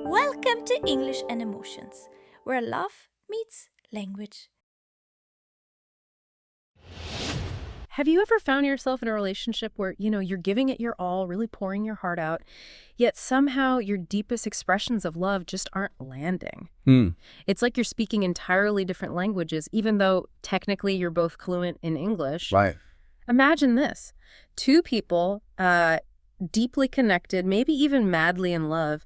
Welcome to English and Emotions, where love meets language. Have you ever found yourself in a relationship where, you're giving it your all, really pouring your heart out, yet somehow your deepest expressions of love just aren't landing? It's like you're speaking entirely different languages, even though technically you're both fluent in English. Right. Imagine this. Two people, deeply connected, maybe even madly in love,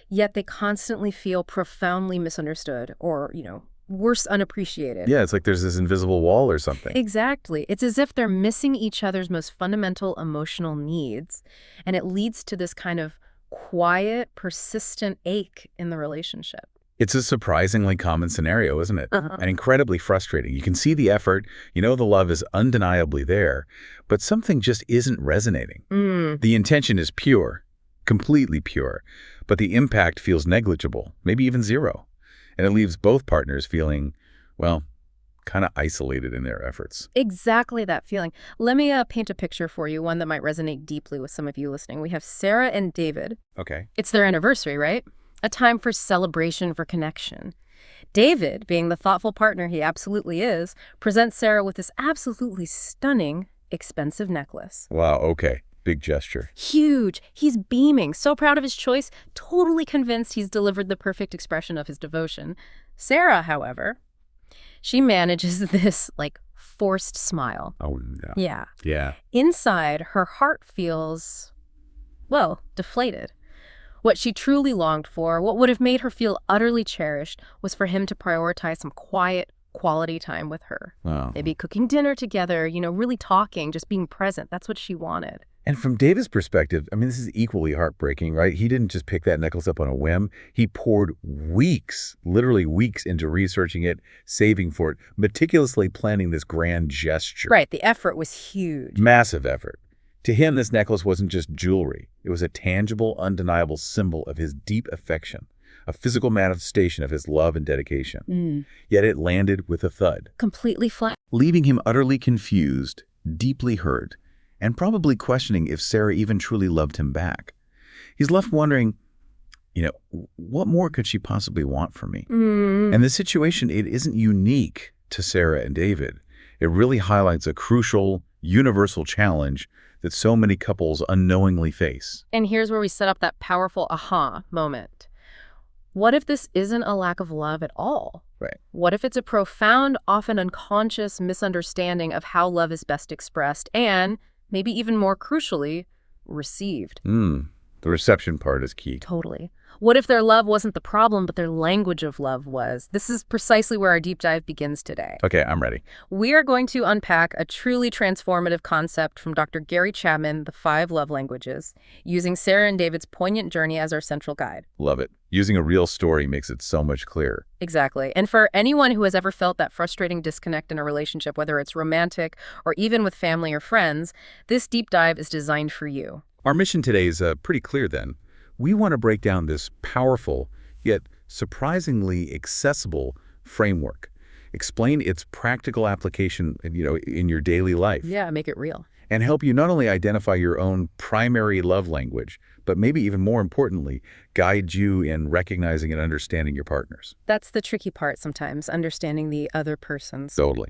yet they constantly feel profoundly misunderstood or, worse, unappreciated. Yeah, it's like there's this invisible wall or something. Exactly. It's as if they're missing each other's most fundamental emotional needs, and it leads to this kind of quiet, persistent ache in the relationship. It's a surprisingly common scenario, isn't it? Uh-huh. And incredibly frustrating. You can see the effort, the love is undeniably there, but something just isn't resonating. The intention is pure, completely pure, but the impact feels negligible, maybe even zero. And it leaves both partners feeling, well, kind of isolated in their efforts. Exactly that feeling. Let me paint a picture for you, one that might resonate deeply with some of you listening. We have Sarah and David. Okay. It's their anniversary, right? A time for celebration, for connection. David, being the thoughtful partner he absolutely is, presents Sarah with this absolutely stunning, expensive necklace. Wow, okay. Big gesture. Huge. He's beaming, so proud of his choice, totally convinced he's delivered the perfect expression of his devotion. Sarah, however, she manages this, forced smile. Oh, no. Yeah. Yeah. Inside, her heart feels, deflated. What she truly longed for, what would have made her feel utterly cherished, was for him to prioritize some quiet, quality time with her. Wow. Maybe cooking dinner together, really talking, just being present. That's what she wanted. And from David's perspective, this is equally heartbreaking, right? He didn't just pick that necklace up on a whim. He poured weeks, literally weeks, into researching it, saving for it, meticulously planning this grand gesture. Right, the effort was huge. Massive effort. To him, this necklace wasn't just jewelry. It was a tangible, undeniable symbol of his deep affection, a physical manifestation of his love and dedication. Yet it landed with a thud, Completely flat. leaving him utterly confused, deeply hurt, and probably questioning if Sarah even truly loved him back. He's left wondering, what more could she possibly want from me? And the situation, it isn't unique to Sarah and David. It really highlights a crucial, universal challenge that so many couples unknowingly face. And here's where we set up that powerful aha moment. What if this isn't a lack of love at all? Right. What if it's a profound, often unconscious misunderstanding of how love is best expressed and, maybe even more crucially, received? The reception part is key. Totally. What if their love wasn't the problem, but their language of love was? This is precisely where our deep dive begins today. Okay, I'm ready. We are going to unpack a truly transformative concept from Dr. Gary Chapman, The 5 Love Languages, using Sarah and David's poignant journey as our central guide. Love it. Using a real story makes it so much clearer. Exactly. And for anyone who has ever felt that frustrating disconnect in a relationship, whether it's romantic or even with family or friends, this deep dive is designed for you. Our mission today is pretty clear then. We want to break down this powerful, yet surprisingly accessible framework. Explain its practical application, in your daily life. Yeah, make it real. And help you not only identify your own primary love language, but maybe even more importantly, guide you in recognizing and understanding your partners. That's the tricky part sometimes, understanding the other person's. Totally.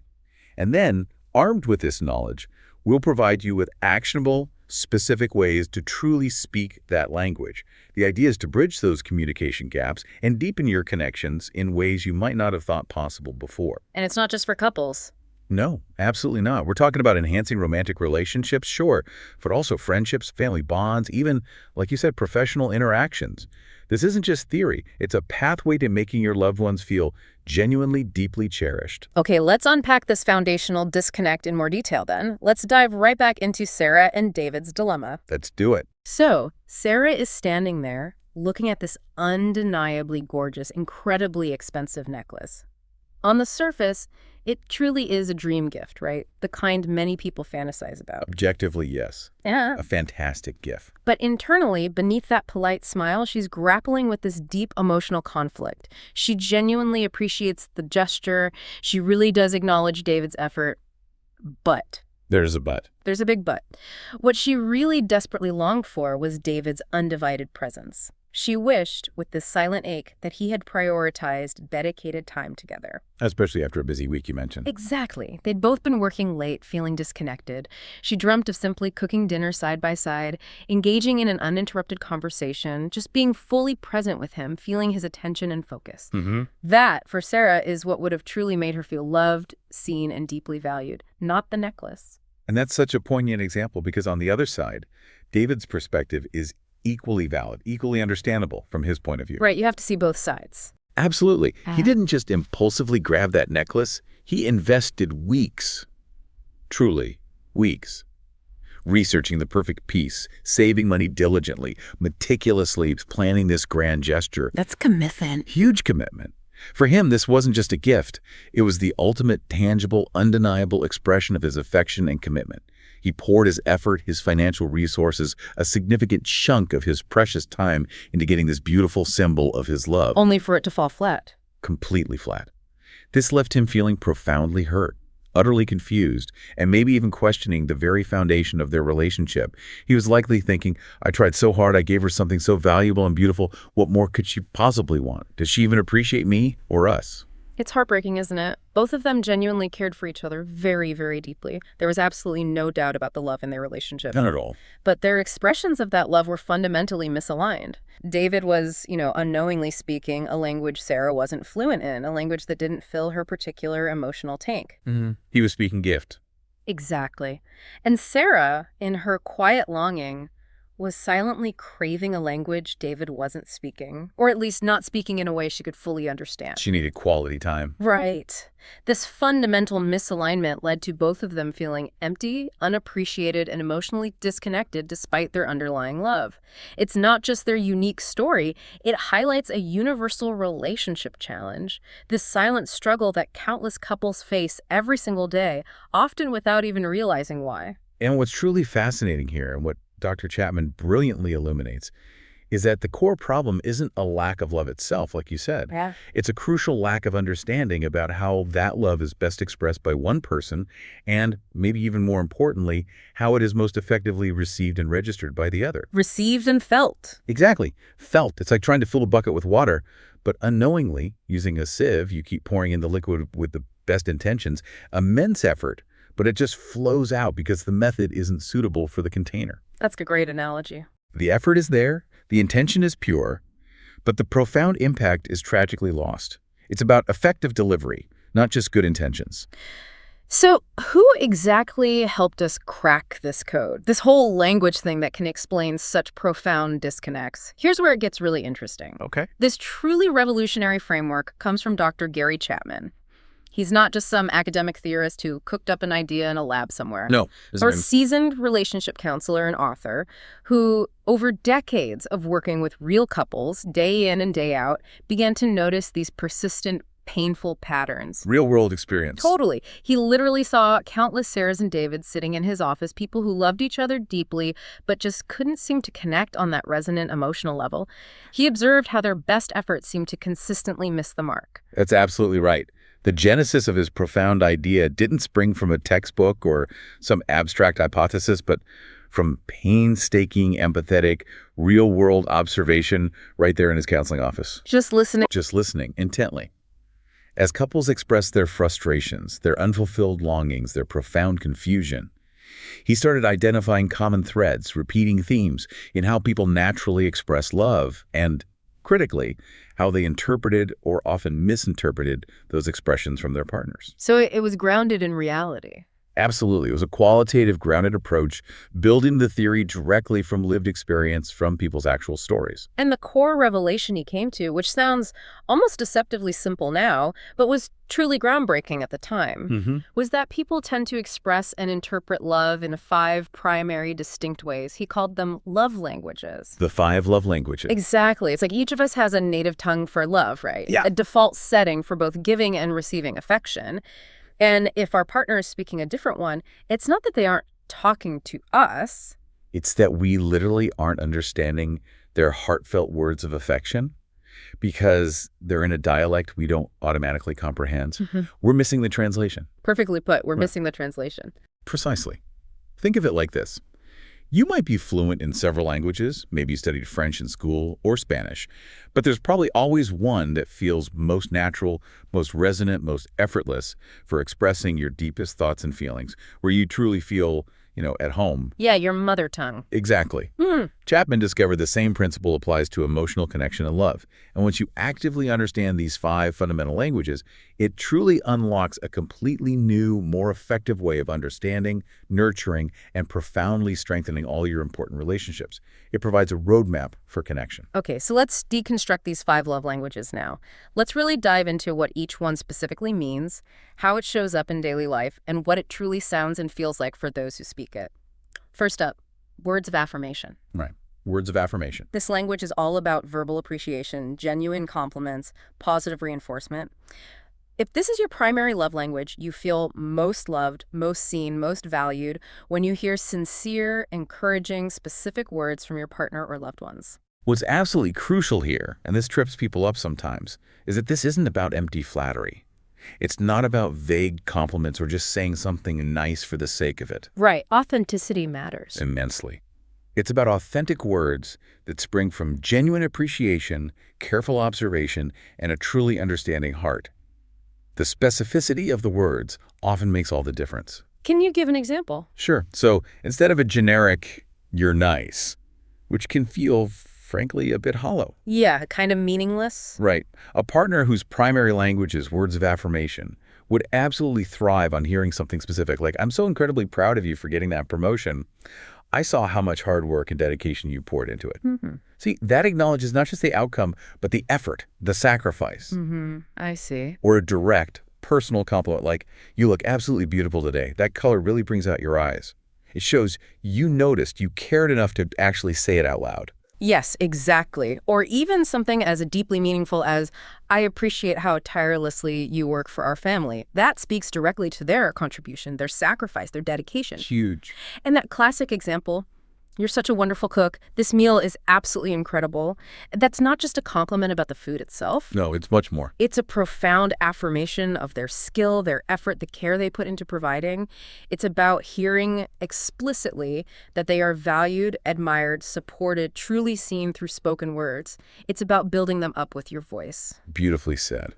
And then, armed with this knowledge, we'll provide you with actionable, specific ways to truly speak that language. The idea is to bridge those communication gaps and deepen your connections in ways you might not have thought possible before. And it's not just for couples. No, absolutely not. We're talking about enhancing romantic relationships, sure, but also friendships, family bonds, even, like you said, professional interactions. This isn't just theory. It's a pathway to making your loved ones feel genuinely, deeply cherished. Okay, let's unpack this foundational disconnect in more detail then. Let's dive right back into Sarah and David's dilemma. Let's do it. So, Sarah is standing there looking at this undeniably gorgeous, incredibly expensive necklace. On the surface, it truly is a dream gift, right? The kind many people fantasize about. Objectively, yes. Yeah. A fantastic gift. But internally, beneath that polite smile, she's grappling with this deep emotional conflict. She genuinely appreciates the gesture. She really does acknowledge David's effort. But There's a but. there's a big but. What she really desperately longed for was David's undivided presence. She wished, with this silent ache, that he had prioritized dedicated time together. Especially after a busy week, you mentioned. Exactly. They'd both been working late, feeling disconnected. She dreamt of simply cooking dinner side by side, engaging in an uninterrupted conversation, just being fully present with him, feeling his attention and focus. That, for Sarah, is what would have truly made her feel loved, seen, and deeply valued, not the necklace. And that's such a poignant example because on the other side, David's perspective is equally valid, equally understandable from his point of view. Right, you have to see both sides. Absolutely. He didn't just impulsively grab that necklace. He invested weeks, truly weeks, researching the perfect piece, saving money diligently, meticulously planning this grand gesture. That's commitment. Huge commitment. For him, this wasn't just a gift. It was the ultimate, tangible, undeniable expression of his affection and commitment. He poured his effort, his financial resources, a significant chunk of his precious time into getting this beautiful symbol of his love. Only for it to fall flat. Completely flat. This left him feeling profoundly hurt, utterly confused, and maybe even questioning the very foundation of their relationship. He was likely thinking, I tried so hard, I gave her something so valuable and beautiful. What more could she possibly want? Does she even appreciate me or us? It's heartbreaking, isn't it? Both of them genuinely cared for each other very, very deeply. There was absolutely no doubt about the love in their relationship. None at all. But their expressions of that love were fundamentally misaligned. David was, unknowingly speaking a language Sarah wasn't fluent in, a language that didn't fill her particular emotional tank. He was speaking gift. Exactly. And Sarah, in her quiet longing, was silently craving a language David wasn't speaking, or at least not speaking in a way she could fully understand. She needed quality time. Right. This fundamental misalignment led to both of them feeling empty, unappreciated, and emotionally disconnected despite their underlying love. It's not just their unique story, it highlights a universal relationship challenge, this silent struggle that countless couples face every single day, often without even realizing why. And what's truly fascinating here, and what Dr. Chapman brilliantly illuminates, is that the core problem isn't a lack of love itself, like you said. Yeah. It's a crucial lack of understanding about how that love is best expressed by one person, and maybe even more importantly, how it is most effectively received and registered by the other. Received and felt. Exactly. Felt. It's like trying to fill a bucket with water, but unknowingly, using a sieve, you keep pouring in the liquid with the best intentions, immense effort, but it just flows out because the method isn't suitable for the container. That's a great analogy. The effort is there, the intention is pure, but the profound impact is tragically lost. It's about effective delivery, not just good intentions. So who exactly helped us crack this code? This whole language thing that can explain such profound disconnects. Here's where it gets really interesting. Okay. This truly revolutionary framework comes from Dr. Gary Chapman. He's not just some academic theorist who cooked up an idea in a lab somewhere. No. Or a seasoned relationship counselor and author who, over decades of working with real couples, day in and day out, began to notice these persistent, painful patterns. Real-world experience. Totally. He literally saw countless Sarahs and Davids sitting in his office, people who loved each other deeply, but just couldn't seem to connect on that resonant emotional level. He observed how their best efforts seemed to consistently miss the mark. That's absolutely right. The genesis of his profound idea didn't spring from a textbook or some abstract hypothesis, but from painstaking, empathetic, real-world observation right there in his counseling office. Just listening Intently. As couples expressed their frustrations, their unfulfilled longings, their profound confusion, he started identifying common threads, repeating themes in how people naturally express love and, critically, how they interpreted or often misinterpreted those expressions from their partners. So it was grounded in reality. Absolutely. It was a qualitative, grounded approach, building the theory directly from lived experience, from people's actual stories. And the core revelation he came to, which sounds almost deceptively simple now, but was truly groundbreaking at the time, was that people tend to express and interpret love in 5 primary distinct ways. He called them love languages. The 5 love languages. Exactly. It's like each of us has a native tongue for love, right? Yeah. A default setting for both giving and receiving affection. And if our partner is speaking a different one, it's not that they aren't talking to us. It's that we literally aren't understanding their heartfelt words of affection because they're in a dialect we don't automatically comprehend. We're missing the translation. Perfectly put. We're missing the translation. Precisely. Think of it like this. You might be fluent in several languages, maybe you studied French in school or Spanish, but there's probably always one that feels most natural, most resonant, most effortless for expressing your deepest thoughts and feelings, where you truly feel, at home. Yeah, your mother tongue. Exactly. Chapman discovered the same principle applies to emotional connection and love. And once you actively understand these 5 fundamental languages, it truly unlocks a completely new, more effective way of understanding, nurturing, and profoundly strengthening all your important relationships. It provides a roadmap for connection. Okay, so let's deconstruct these 5 love languages now. Let's really dive into what each one specifically means, how it shows up in daily life, and what it truly sounds and feels like for those who speak it. First up, words of affirmation. Right. Words of affirmation. This language is all about verbal appreciation, genuine compliments, positive reinforcement. If this is your primary love language, you feel most loved, most seen, most valued when you hear sincere, encouraging, specific words from your partner or loved ones. What's absolutely crucial here, and this trips people up sometimes, is that this isn't about empty flattery. It's not about vague compliments or just saying something nice for the sake of it. Right. Authenticity matters. Immensely. It's about authentic words that spring from genuine appreciation, careful observation, and a truly understanding heart. The specificity of the words often makes all the difference. Can you give an example? Sure. So instead of a generic, "you're nice," which can feel, frankly, a bit hollow. Yeah, kind of meaningless. Right. A partner whose primary language is words of affirmation would absolutely thrive on hearing something specific, like, "I'm so incredibly proud of you for getting that promotion. I saw how much hard work and dedication you poured into it." See, that acknowledges not just the outcome, but the effort, the sacrifice. I see. Or a direct, personal compliment like, "You look absolutely beautiful today. That color really brings out your eyes." It shows you noticed, you cared enough to actually say it out loud. Yes, exactly. Or even something as deeply meaningful as, "I appreciate how tirelessly you work for our family." That speaks directly to their contribution, their sacrifice, their dedication. Huge. And that classic example, "You're such a wonderful cook. This meal is absolutely incredible." That's not just a compliment about the food itself. No, it's much more. It's a profound affirmation of their skill, their effort, the care they put into providing. It's about hearing explicitly that they are valued, admired, supported, truly seen through spoken words. It's about building them up with your voice. Beautifully said.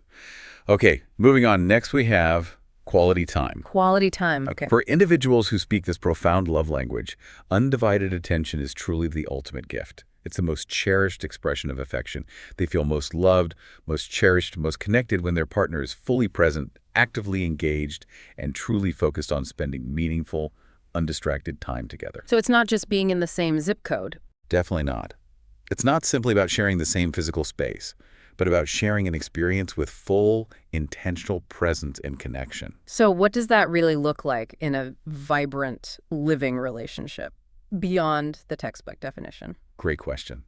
Okay, moving on. Next we have quality time. Quality time. Okay. For individuals who speak this profound love language, undivided attention is truly the ultimate gift. It's the most cherished expression of affection. They feel most loved, most cherished, most connected when their partner is fully present, actively engaged, and truly focused on spending meaningful, undistracted time together. So it's not just being in the same zip code. Definitely not. It's not simply about sharing the same physical space, but about sharing an experience with full, intentional presence and connection. So what does that really look like in a vibrant, living relationship beyond the textbook definition? Great question.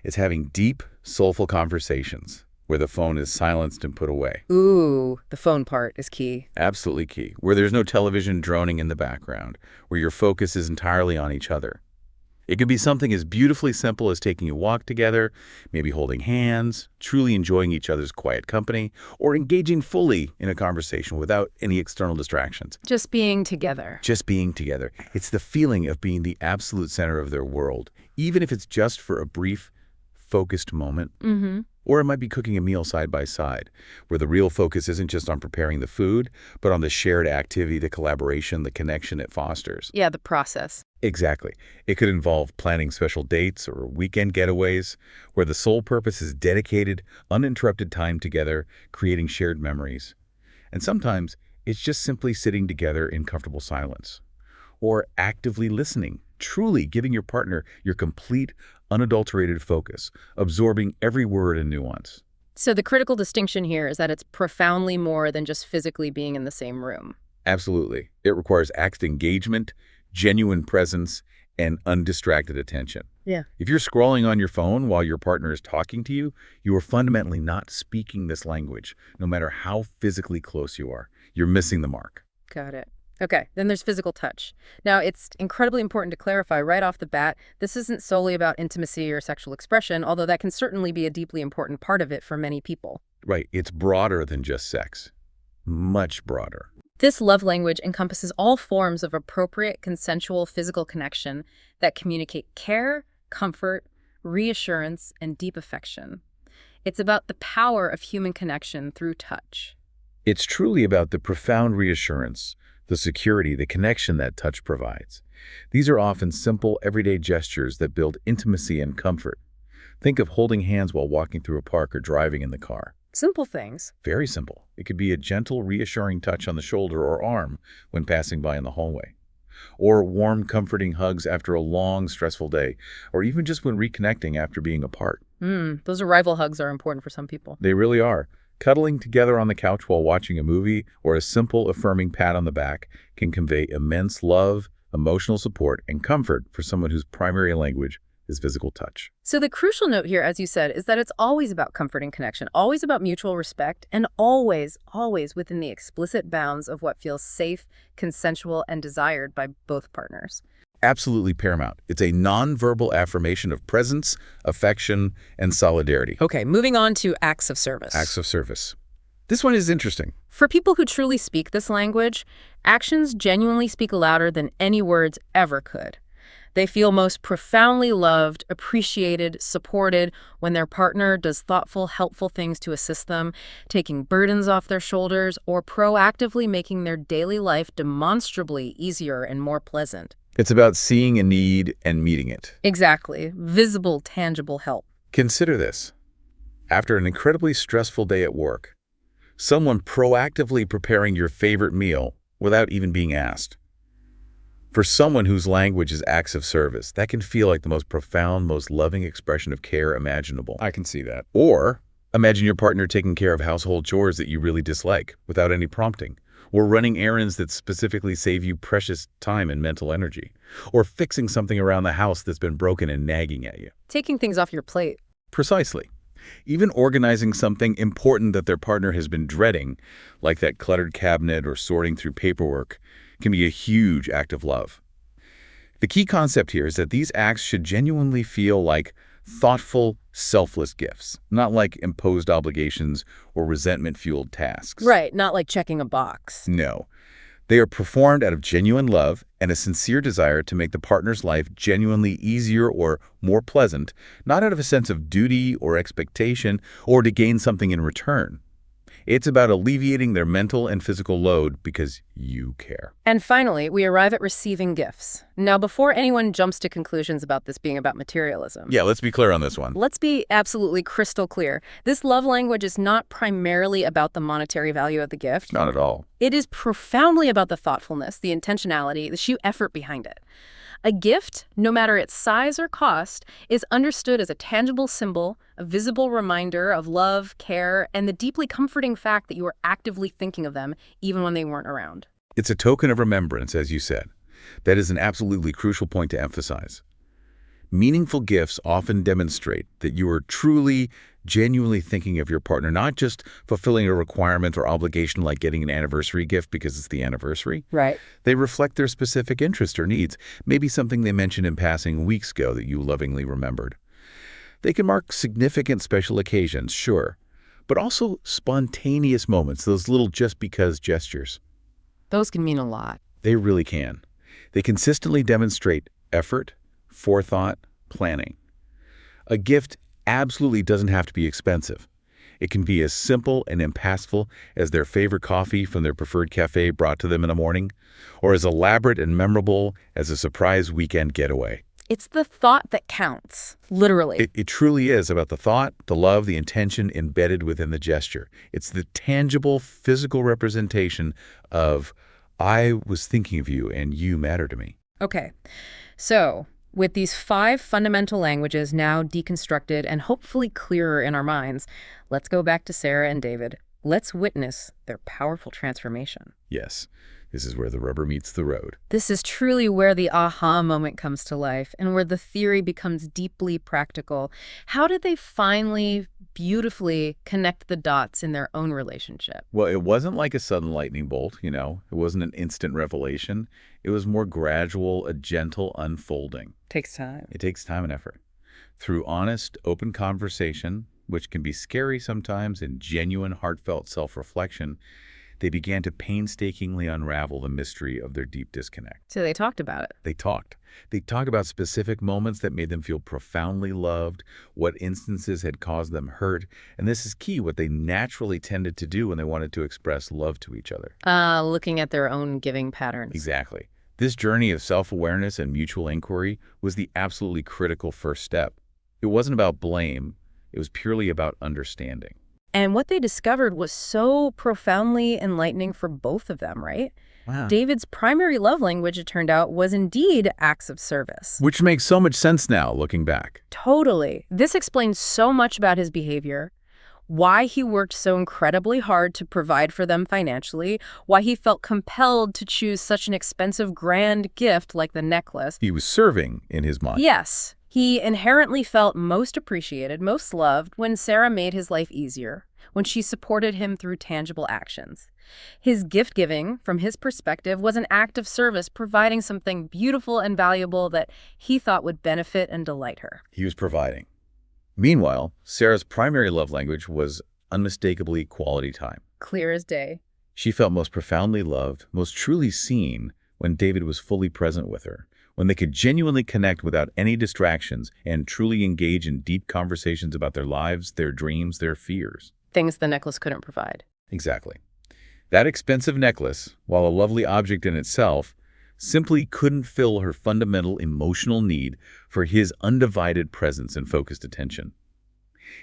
It's having deep, soulful conversations where the phone is silenced and put away. Ooh, the phone part is key. Absolutely key. Where there's no television droning in the background, where your focus is entirely on each other. It could be something as beautifully simple as taking a walk together, maybe holding hands, truly enjoying each other's quiet company, or engaging fully in a conversation without any external distractions. Just being together. Just being together. It's the feeling of being the absolute center of their world, even if it's just for a brief, focused moment. Or it might be cooking a meal side by side, where the real focus isn't just on preparing the food, but on the shared activity, the collaboration, the connection it fosters. Yeah, the process. Exactly. It could involve planning special dates or weekend getaways, where the sole purpose is dedicated, uninterrupted time together, creating shared memories. And sometimes it's just simply sitting together in comfortable silence, or actively listening, truly giving your partner your complete, unadulterated focus, absorbing every word and nuance. So the critical distinction here is that it's profoundly more than just physically being in the same room. Absolutely. It requires active engagement, genuine presence, and undistracted attention. Yeah. If you're scrolling on your phone while your partner is talking to you, you are fundamentally not speaking this language, no matter how physically close you are. You're missing the mark. Got it. Okay, then there's physical touch. Now, it's incredibly important to clarify right off the bat, this isn't solely about intimacy or sexual expression, although that can certainly be a deeply important part of it for many people. Right. It's broader than just sex. Much broader. This love language encompasses all forms of appropriate, consensual physical connection that communicate care, comfort, reassurance, and deep affection. It's about the power of human connection through touch. It's truly about the profound reassurance, the security, the connection that touch provides. These are often simple, everyday gestures that build intimacy and comfort. Think of holding hands while walking through a park or driving in the car. Simple things. Very simple. It could be a gentle, reassuring touch on the shoulder or arm when passing by in the hallway. Or warm, comforting hugs after a long, stressful day, or even just when reconnecting after being apart. Those arrival hugs are important for some people. They really are. Cuddling together on the couch while watching a movie or a simple, affirming pat on the back can convey immense love, emotional support, and comfort for someone whose primary language is physical touch. So the crucial note here, as you said, is that it's always about comfort and connection, always about mutual respect, and always, always within the explicit bounds of what feels safe, consensual, and desired by both partners. Absolutely paramount. It's a nonverbal affirmation of presence, affection, and solidarity. Okay, moving on to acts of service. Acts of service. This one is interesting. For people who truly speak this language, actions genuinely speak louder than any words ever could. They feel most profoundly loved, appreciated, supported when their partner does thoughtful, helpful things to assist them, taking burdens off their shoulders, or proactively making their daily life demonstrably easier and more pleasant. It's about seeing a need and meeting it. Exactly. Visible, tangible help. Consider this. After an incredibly stressful day at work, someone proactively preparing your favorite meal without even being asked. For someone whose language is acts of service, that can feel like the most profound, most loving expression of care imaginable. I can see that. Or imagine your partner taking care of household chores that you really dislike without any prompting, or running errands that specifically save you precious time and mental energy, or fixing something around the house that's been broken and nagging at you. Taking things off your plate. Precisely. Even organizing something important that their partner has been dreading, like that cluttered cabinet or sorting through paperwork, can be a huge act of love. The key concept here is that these acts should genuinely feel like thoughtful, selfless gifts, not like imposed obligations or resentment-fueled tasks. Right, not like checking a box. No. They are performed out of genuine love and a sincere desire to make the partner's life genuinely easier or more pleasant, not out of a sense of duty or expectation or to gain something in return. It's about alleviating their mental and physical load because you care. And finally, we arrive at receiving gifts. Now, before anyone jumps to conclusions about this being about materialism, Yeah, let's be clear on this one. let's be absolutely crystal clear. This love language is not primarily about the monetary value of the gift. Not at all. It is profoundly about the thoughtfulness, the intentionality, the sheer effort behind it. A gift, no matter its size or cost, is understood as a tangible symbol, a visible reminder of love, care, and the deeply comforting fact that you are actively thinking of them even when they weren't around. It's a token of remembrance, as you said. That is an absolutely crucial point to emphasize. Meaningful gifts often demonstrate that you are truly, genuinely thinking of your partner, not just fulfilling a requirement or obligation like getting an anniversary gift because it's the anniversary. Right. They reflect their specific interest or needs, maybe something they mentioned in passing weeks ago that you lovingly remembered. They can mark significant special occasions, sure, but also spontaneous moments, those little just-because gestures. Those can mean a lot. They really can. They consistently demonstrate effort, forethought, planning. A gift absolutely doesn't have to be expensive. It can be as simple and impactful as their favorite coffee from their preferred cafe brought to them in the morning, or as elaborate and memorable as a surprise weekend getaway. It's the thought that counts, literally. It truly is about the thought, the love, the intention embedded within the gesture. It's the tangible, physical representation of, I was thinking of you and you matter to me. Okay, so with these 5 fundamental languages now deconstructed and hopefully clearer in our minds, let's go back to Sarah and David. Let's witness their powerful transformation. Yes, this is where the rubber meets the road. This is truly where the aha moment comes to life and where the theory becomes deeply practical. How did they finally, beautifully connect the dots in their own relationship? Well, it wasn't like a sudden lightning bolt, It wasn't an instant revelation. It was more gradual, a gentle unfolding. Takes time. It takes time and effort. Through honest, open conversation, which can be scary sometimes, and genuine, heartfelt self-reflection, they began to painstakingly unravel the mystery of their deep disconnect. So they talked about it. They talked. They talked about specific moments that made them feel profoundly loved, what instances had caused them hurt, and this is key, what they naturally tended to do when they wanted to express love to each other. Looking at their own giving patterns. Exactly. This journey of self-awareness and mutual inquiry was the absolutely critical first step. It wasn't about blame. It was purely about understanding. And what they discovered was so profoundly enlightening for both of them, right? Wow. David's primary love language, it turned out, was indeed acts of service. Which makes so much sense now, looking back. Totally. This explains so much about his behavior, why he worked so incredibly hard to provide for them financially, why he felt compelled to choose such an expensive, grand gift like the necklace. He was serving in his mind. Yes. He inherently felt most appreciated, most loved when Sarah made his life easier, when she supported him through tangible actions. His gift-giving, from his perspective, was an act of service, providing something beautiful and valuable that he thought would benefit and delight her. He was providing. Meanwhile, Sarah's primary love language was unmistakably quality time. Clear as day. She felt most profoundly loved, most truly seen when David was fully present with her, when they could genuinely connect without any distractions and truly engage in deep conversations about their lives, their dreams, their fears. Things the necklace couldn't provide. Exactly. That expensive necklace, while a lovely object in itself, simply couldn't fill her fundamental emotional need for his undivided presence and focused attention.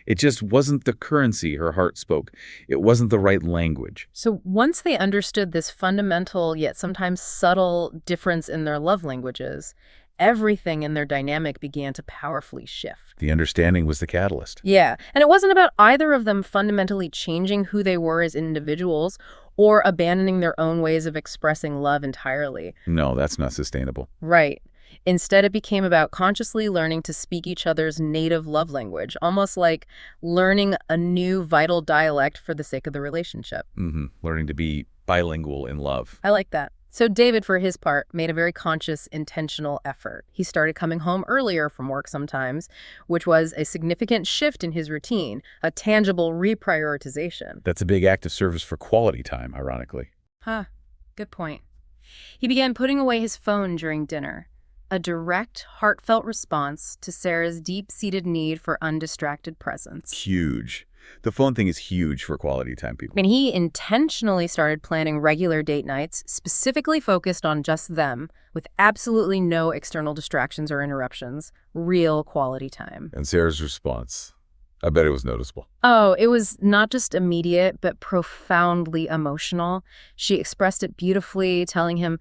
It just wasn't the currency her heart spoke. It wasn't the right language. So once they understood this fundamental yet sometimes subtle difference in their love languages, everything in their dynamic began to powerfully shift. The understanding was the catalyst. Yeah, and it wasn't about either of them fundamentally changing who they were as individuals or abandoning their own ways of expressing love entirely. No, that's not sustainable. Right. Instead, it became about consciously learning to speak each other's native love language, almost like learning a new vital dialect for the sake of the relationship. Learning to be bilingual in love. I like that. So David, for his part, made a very conscious, intentional effort. He started coming home earlier from work sometimes, which was a significant shift in his routine, a tangible reprioritization. That's a big act of service for quality time, ironically. Good point. He began putting away his phone during dinner, a direct, heartfelt response to Sarah's deep-seated need for undistracted presence. Huge. The phone thing is huge for quality time people. I mean, he intentionally started planning regular date nights, specifically focused on just them, with absolutely no external distractions or interruptions. Real quality time. And Sarah's response, I bet it was noticeable. Oh, it was not just immediate, but profoundly emotional. She expressed it beautifully, telling him,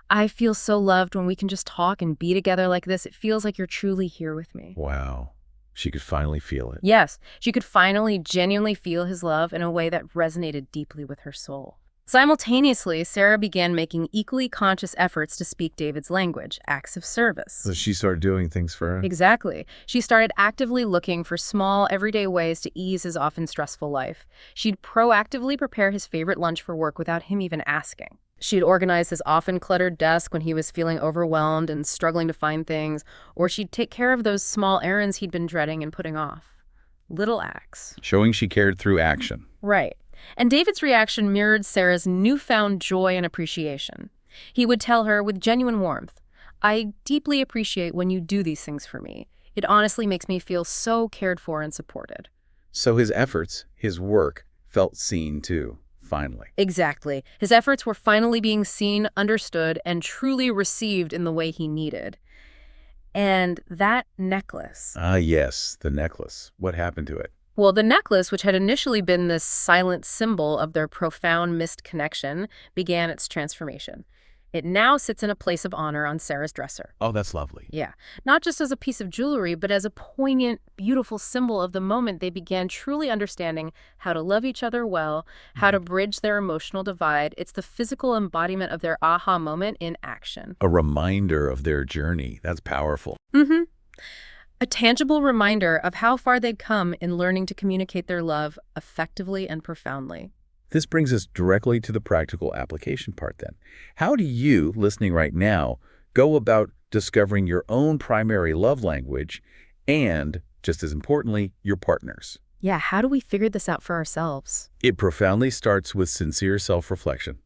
I feel so loved when we can just talk and be together like this. It feels like you're truly here with me. Wow. She could finally feel it. Yes, she could finally genuinely feel his love in a way that resonated deeply with her soul. Simultaneously, Sarah began making equally conscious efforts to speak David's language, acts of service. So she started doing things for her? Exactly. She started actively looking for small, everyday ways to ease his often stressful life. She'd proactively prepare his favorite lunch for work without him even asking. She'd organize his often cluttered desk when he was feeling overwhelmed and struggling to find things, or she'd take care of those small errands he'd been dreading and putting off. Little acts. Showing she cared through action. Right. And David's reaction mirrored Sarah's newfound joy and appreciation. He would tell her with genuine warmth, I deeply appreciate when you do these things for me. It honestly makes me feel so cared for and supported. So his efforts, his work, felt seen too. Finally. Exactly. His efforts were finally being seen, understood, and truly received in the way he needed. And that necklace. Ah, yes, the necklace. What happened to it? Well, the necklace, which had initially been this silent symbol of their profound missed connection, began its transformation. It now sits in a place of honor on Sarah's dresser. Oh, that's lovely. Yeah, not just as a piece of jewelry, but as a poignant, beautiful symbol of the moment they began truly understanding how to love each other well, how to bridge their emotional divide. It's the physical embodiment of their aha moment in action. A reminder of their journey. That's powerful. A tangible reminder of how far they'd come in learning to communicate their love effectively and profoundly. This brings us directly to the practical application part then. How do you, listening right now, go about discovering your own primary love language and, just as importantly, your partner's? Yeah, how do we figure this out for ourselves? It profoundly starts with sincere self-reflection.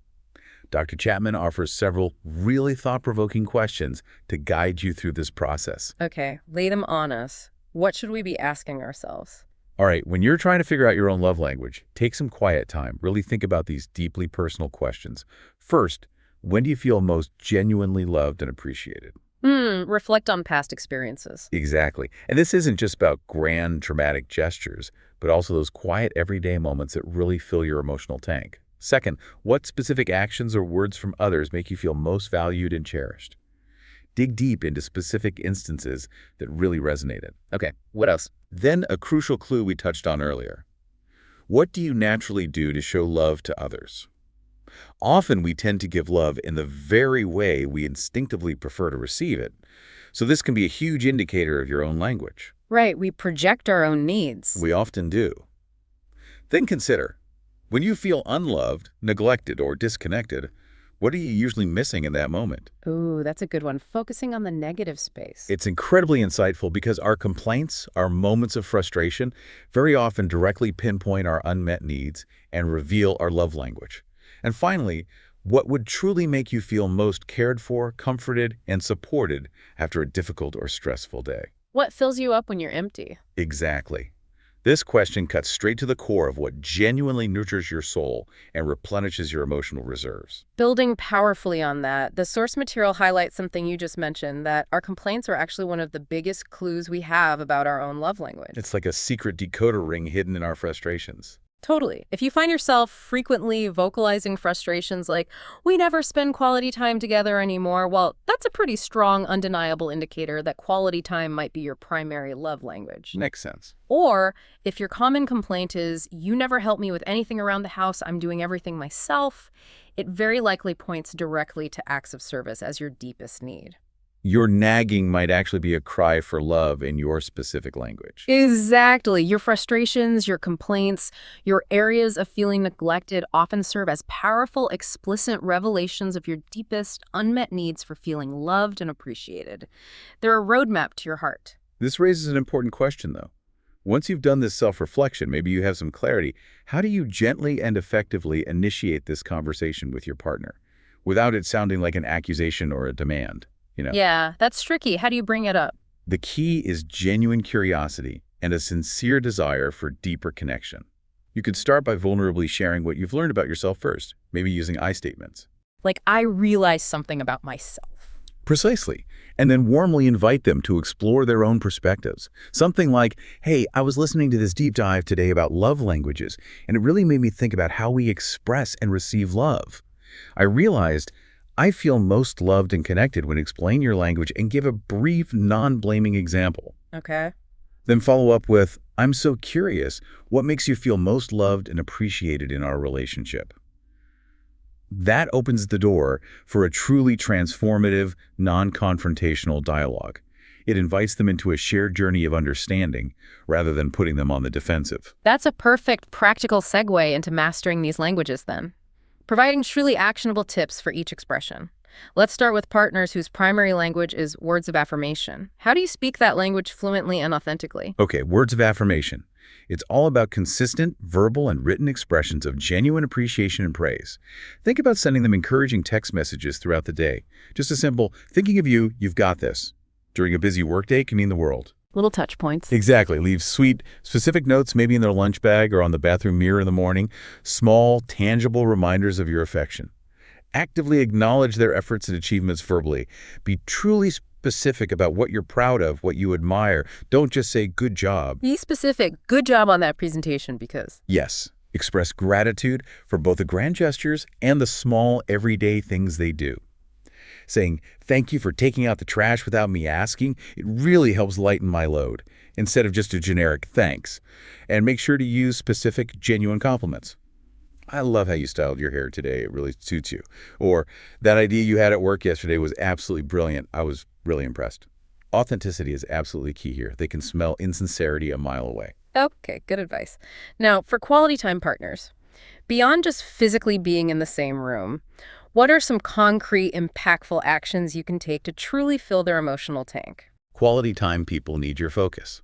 Dr. Chapman offers several really thought-provoking questions to guide you through this process. Okay, lay them on us. What should we be asking ourselves? All right, when you're trying to figure out your own love language, take some quiet time. Really think about these deeply personal questions. First, when do you feel most genuinely loved and appreciated? Reflect on past experiences. Exactly. And this isn't just about grand, dramatic gestures, but also those quiet, everyday moments that really fill your emotional tank. Second, what specific actions or words from others make you feel most valued and cherished? Dig deep into specific instances that really resonated. Okay, what else? Then a crucial clue we touched on earlier. What do you naturally do to show love to others? Often we tend to give love in the very way we instinctively prefer to receive it. So this can be a huge indicator of your own language. Right, we project our own needs. We often do. Then consider, when you feel unloved, neglected, or disconnected, what are you usually missing in that moment? Ooh, that's a good one. Focusing on the negative space. It's incredibly insightful because our complaints, our moments of frustration, very often directly pinpoint our unmet needs and reveal our love language. And finally, what would truly make you feel most cared for, comforted, and supported after a difficult or stressful day? What fills you up when you're empty? Exactly. This question cuts straight to the core of what genuinely nurtures your soul and replenishes your emotional reserves. Building powerfully on that, the source material highlights something you just mentioned, that our complaints are actually one of the biggest clues we have about our own love language. It's like a secret decoder ring hidden in our frustrations. Totally. If you find yourself frequently vocalizing frustrations like, we never spend quality time together anymore, well, that's a pretty strong, undeniable indicator that quality time might be your primary love language. Makes sense. Or if your common complaint is, you never help me with anything around the house, I'm doing everything myself, it very likely points directly to acts of service as your deepest need. Your nagging might actually be a cry for love in your specific language. Exactly. Your frustrations, your complaints, your areas of feeling neglected often serve as powerful, explicit revelations of your deepest unmet needs for feeling loved and appreciated. They're a roadmap to your heart. This raises an important question, though. Once you've done this self-reflection, maybe you have some clarity, how do you gently and effectively initiate this conversation with your partner without it sounding like an accusation or a demand? Yeah, that's tricky. How do you bring it up? The key is genuine curiosity and a sincere desire for deeper connection. You could start by vulnerably sharing what you've learned about yourself first, maybe using I statements. Like, I realized something about myself. Precisely. And then warmly invite them to explore their own perspectives. Something like, hey, I was listening to this deep dive today about love languages, and it really made me think about how we express and receive love. I realized I feel most loved and connected when explain your language and give a brief, non-blaming example. Okay. Then follow up with, I'm so curious, what makes you feel most loved and appreciated in our relationship? That opens the door for a truly transformative, non-confrontational dialogue. It invites them into a shared journey of understanding rather than putting them on the defensive. That's a perfect practical segue into mastering these languages then. Providing truly actionable tips for each expression. Let's start with partners whose primary language is words of affirmation. How do you speak that language fluently and authentically? Okay, words of affirmation. It's all about consistent verbal and written expressions of genuine appreciation and praise. Think about sending them encouraging text messages throughout the day. Just a simple, thinking of you, you've got this. During a busy workday can mean the world. Little touch points. Exactly. Leave sweet, specific notes maybe in their lunch bag or on the bathroom mirror in the morning. Small, tangible reminders of your affection. Actively acknowledge their efforts and achievements verbally. Be truly specific about what you're proud of, what you admire. Don't just say, good job. Be specific. Good job on that presentation because... Yes. Express gratitude for both the grand gestures and the small, everyday things they do. Saying, thank you for taking out the trash without me asking, it really helps lighten my load, instead of just a generic thanks. And make sure to use specific, genuine compliments. I love how you styled your hair today. It really suits you. Or, that idea you had at work yesterday was absolutely brilliant. I was really impressed. Authenticity is absolutely key here. They can smell insincerity a mile away. Okay, good advice. Now, for quality time partners, beyond just physically being in the same room, what are some concrete, impactful actions you can take to truly fill their emotional tank? Quality time people need your focus.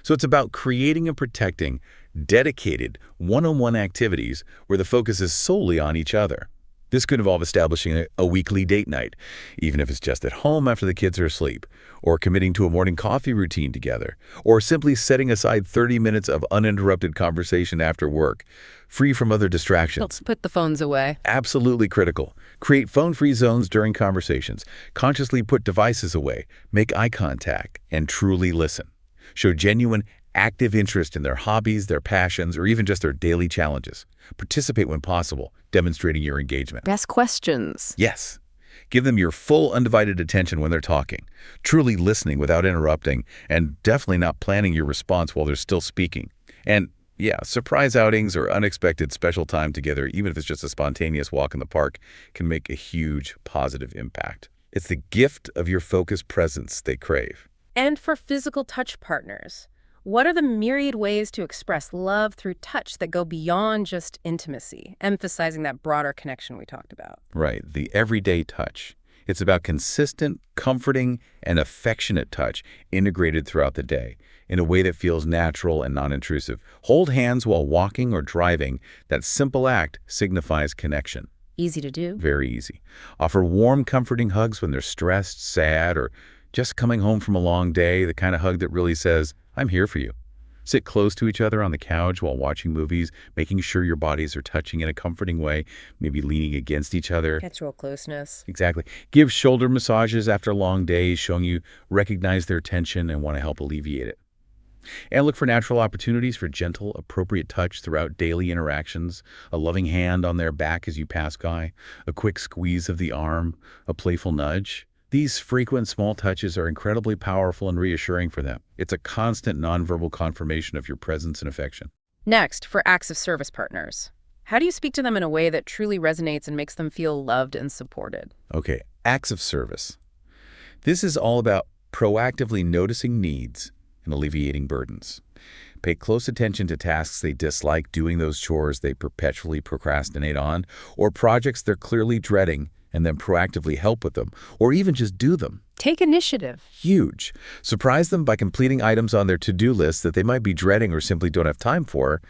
So it's about creating and protecting dedicated one-on-one activities where the focus is solely on each other. This could involve establishing a weekly date night, even if it's just at home after the kids are asleep, or committing to a morning coffee routine together, or simply setting aside 30 minutes of uninterrupted conversation after work, free from other distractions. Put the phones away. Absolutely critical. Create phone-free zones during conversations. Consciously put devices away. Make eye contact and truly listen. Show genuine, active interest in their hobbies, their passions, or even just their daily challenges. Participate when possible, demonstrating your engagement. Ask questions. Yes. Give them your full undivided attention when they're talking, truly listening without interrupting, and definitely not planning your response while they're still speaking. And yeah, surprise outings or unexpected special time together, even if it's just a spontaneous walk in the park, can make a huge positive impact. It's the gift of your focused presence they crave. And for physical touch partners, what are the myriad ways to express love through touch that go beyond just intimacy, emphasizing that broader connection we talked about? Right, the everyday touch. It's about consistent, comforting, and affectionate touch integrated throughout the day in a way that feels natural and non-intrusive. Hold hands while walking or driving. That simple act signifies connection. Easy to do. Very easy. Offer warm, comforting hugs when they're stressed, sad, or just coming home from a long day, the kind of hug that really says, I'm here for you. Sit close to each other on the couch while watching movies, making sure your bodies are touching in a comforting way, maybe leaning against each other. Natural closeness. Exactly. Give shoulder massages after long days, showing you recognize their tension and want to help alleviate it. And look for natural opportunities for gentle, appropriate touch throughout daily interactions, a loving hand on their back as you pass by, a quick squeeze of the arm, a playful nudge. These frequent small touches are incredibly powerful and reassuring for them. It's a constant nonverbal confirmation of your presence and affection. Next, for acts of service partners. How do you speak to them in a way that truly resonates and makes them feel loved and supported? Okay, acts of service. This is all about proactively noticing needs and alleviating burdens. Pay close attention to tasks they dislike, doing those chores they perpetually procrastinate on, or projects they're clearly dreading, and then proactively help with them, or even just do them. Take initiative. Huge. Surprise them by completing items on their to-do list that they might be dreading or simply don't have time for.